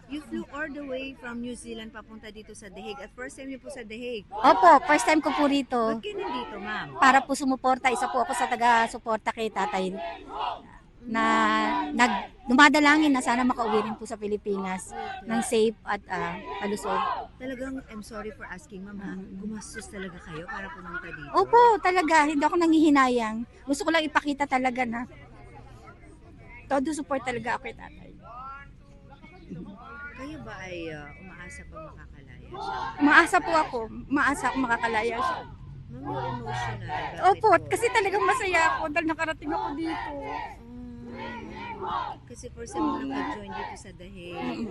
You flew all the way from New Zealand papunta dito sa The Hague. At first time niyo po sa The Hague. Opo, first time ko po rito. Ba't kayo nandito, ma'am? Para po sumuporta. Isa po ako sa taga-suporta kay tatay na dumadalangin na sana makauwi rin po sa Pilipinas ng safe at malusog. Talagang, I'm sorry for asking, ma'am, ha? Gumastos talaga kayo para pumunta dito? Opo, talaga. Hindi ako nanghihinayang. Gusto ko lang ipakita talaga na todo support talaga ako kay tatay. Kayo ba ay umaasa pa makakalaya siya? Umaasa po ako. Umaasa ako makakalaya siya. Ma'am, you're emotional. Bakit Opo, po? kasi talagang masaya ako dahil nakarating ako dito. Kasi first time mo nag-join dito sa The Hague.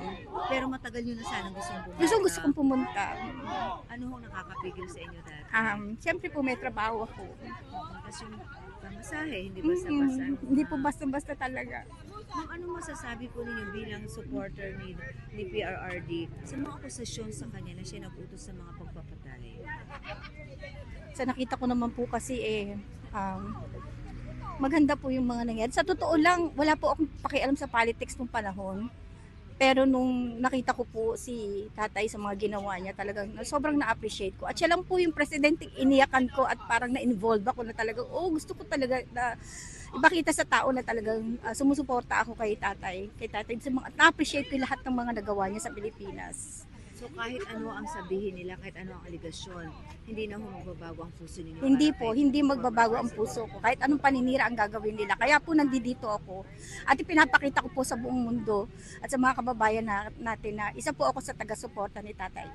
Pero matagal nyo na sana gustong pumunta. Gusto kong pumunta. Ano hong nakakapigil sa inyo dati? Siyempre po may trabaho ako. Kasi yung pamasahe, hindi basta-basta. Hindi po basta-basta talaga. Ma'am, anong masasabi po ninyo bilang supporter ni PRRD sa mga akusasyon sa kanya na siya nag-utos sa mga pagpapatay? Sa nakita ko naman po kasi maganda po yung mga nangyari. Sa totoo lang, wala po akong pakialam sa politics nung panahon. Pero nung nakita ko po si tatay sa mga ginawa niya, talagang sobrang na-appreciate ko. At siya lang po yung presidente, iniyakan ko at parang na-involve ako na talagang, gusto ko talaga na ipakita sa tao na talagang sumusuporta ako kay tatay. Kay tatay, na-appreciate ko lahat ng mga nagawa niya sa Pilipinas. So kahit ano ang sabihin nila, kahit ano ang aligasyon, hindi na magbabago ang puso ninyo? Hindi para po, kay hindi former magbabago ang president? puso ko. Kahit anong paninira ang gagawin nila. Kaya po nandito ako. At ipinapakita ko po sa buong mundo at sa mga kababayan natin na isa po ako sa taga-suporta ni tatay.